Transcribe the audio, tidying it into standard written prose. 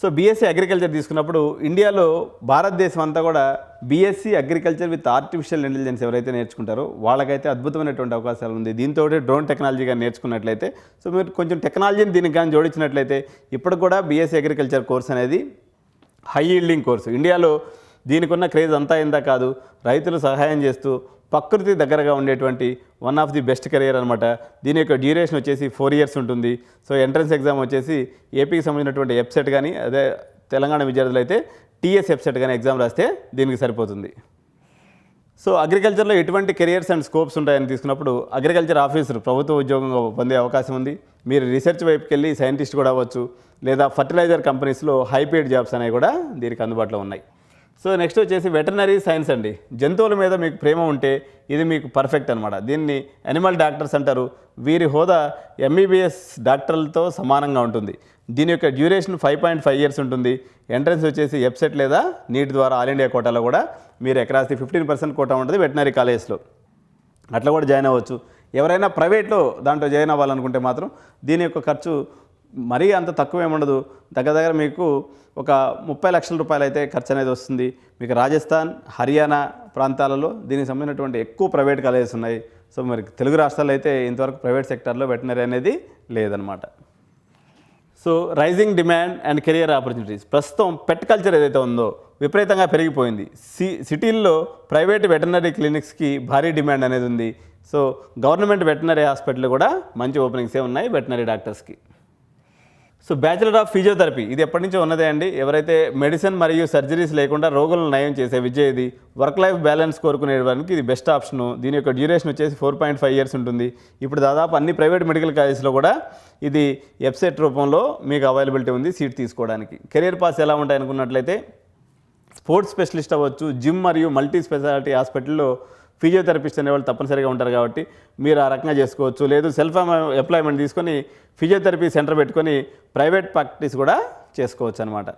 So BSc agriculture తీసుకున్నప్పుడు ఇండియాలో భారతదేశం అంతా కూడా BSc agriculture with artificial intelligence ఎవరైతే నేర్చుకుంటారో వాళ్ళకైతే అద్భుతమైనటువంటి అవకాశాలు ఉంది. దీంతో డ్రోన్ టెక్నాలజీ కానీ నేర్చుకున్నట్లయితే, సో మీరు కొంచెం టెక్నాలజీని దీనికి కానీ జోడించినట్లయితే ఇప్పుడు కూడా బీఎస్సీ అగ్రికల్చర్ కోర్స్ అనేది హై ఈల్డింగ్ కోర్సు. ఇండియాలో దీనికి ఉన్న క్రేజ్ అంతా ఇందా కాదు, రైతులు సహాయం చేస్తూ ప్రకృతి దగ్గరగా ఉండేటువంటి one of the best career అనమాట. దీని యొక్క డ్యూరేషన్ వచ్చేసి 4 years ఉంటుంది. సో ఎంట్రన్స్ ఎగ్జామ్ వచ్చేసి ఏపీకి సంబంధించినటువంటి ఎఫ్సెట్ కానీ, అదే తెలంగాణ విద్యార్థులు అయితే టీఎస్ ఎఫ్సెట్ కానీ ఎగ్జామ్ రాస్తే దీనికి సరిపోతుంది. సో అగ్రికల్చర్లో ఎటువంటి కెరియర్స్ అండ్ స్కోప్స్ ఉంటాయని తీసుకున్నప్పుడు అగ్రికల్చర్ ఆఫీసర్ ప్రభుత్వ ఉద్యోగంగా పొందే అవకాశం ఉంది. మీరు రీసెర్చ్ వైపుకి వెళ్ళి సైంటిస్ట్ కూడా అవ్వచ్చు, లేదా ఫర్టిలైజర్ కంపెనీస్లో హై పెయిడ్ జాబ్స్ అనేవి కూడా దీనికి అందుబాటులో ఉన్నాయి. సో నెక్స్ట్ వచ్చేసి వెటర్నరీ సైన్స్ అండి. జంతువుల మీద మీకు ప్రేమ ఉంటే ఇది మీకు పర్ఫెక్ట్ అనమాట. దీన్ని యానిమల్ డాక్టర్స్ అంటారు. వీరి హోదా ఎంబీబీఎస్ డాక్టర్లతో సమానంగా ఉంటుంది. దీని యొక్క డ్యూరేషన్ 5.5 years ఉంటుంది. ఎంట్రన్స్ వచ్చేసి ఎఫ్సెట్ లేదా నీట్ ద్వారా ఆల్ ఇండియా కోటాలో కూడా మీరు అక్రాస్ ది 15% కోటా ఉంటుంది వెటర్నరీ కాలేజ్లో, అట్లా కూడా జాయిన్ అవ్వచ్చు. ఎవరైనా ప్రైవేట్లో దాంట్లో జాయిన్ అవ్వాలనుకుంటే మాత్రం దీని యొక్క ఖర్చు మరీ అంత తక్కువ ఏముండదు. దగ్గర మీకు ఒక 30 లక్షల రూపాయలు అయితే ఖర్చు అనేది వస్తుంది. మీకు రాజస్థాన్, హర్యానా ప్రాంతాలలో దీనికి సంబంధించినటువంటి ఎక్కువ ప్రైవేట్ కాలేజెస్ ఉన్నాయి. సో మరి తెలుగు రాష్ట్రాల్లో అయితే ఇంతవరకు ప్రైవేట్ సెక్టార్లో వెటర్నరీ అనేది లేదనమాట. So rising demand and career opportunities. ప్రస్తుతం పెట్ కల్చర్ ఏదైతే ఉందో విపరీతంగా పెరిగిపోయింది. సిటీల్లో ప్రైవేట్ వెటర్నరీ క్లినిక్స్కి భారీ డిమాండ్ అనేది ఉంది. సో గవర్నమెంట్ వెటర్నరీ హాస్పిటల్ కూడా మంచి ఓపెనింగ్సే ఉన్నాయి వెటర్నరీ డాక్టర్స్కి. సో బ్యాచిలర్ ఆఫ్ ఫిజియోథెరపీ ఇది ఎప్పటి నుంచో ఉన్నదే అండి. ఎవరైతే మెడిసిన్ మరియు సర్జరీస్ లేకుండా రోగులను నయం చేసే విద్య ఇది. వర్క్ లైఫ్ బ్యాలెన్స్ కోరుకునేవారికి ఇది బెస్ట్ ఆప్షను. దీని యొక్క డ్యూరేషన్ వచ్చేసి 4.5 years ఉంటుంది. ఇప్పుడు దాదాపు అన్ని ప్రైవేట్ మెడికల్ కాలేజెస్లో కూడా ఇది ఎఫ్సెట్ రూపంలో మీకు అవైలబిలిటీ ఉంది సీట్ తీసుకోవడానికి. కెరియర్ పాస్ ఎలా ఉంటాయి అనుకున్నట్లయితే స్పోర్ట్స్ స్పెషలిస్ట్ అవ్వచ్చు. జిమ్ మరియు మల్టీ స్పెషాలిటీ హాస్పిటల్లో ఫిజియోథెరపిస్ట్ అనేవాళ్ళు తప్పనిసరిగా ఉంటారు కాబట్టి మీరు ఆ రకంగా చేసుకోవచ్చు. లేదు సెల్ఫ్ ఎంప్లాయ్మెంట్ తీసుకొని ఫిజియోథెరపీ సెంటర్ పెట్టుకొని ప్రైవేట్ ప్రాక్టీస్ కూడా చేసుకోవచ్చు అనమాట.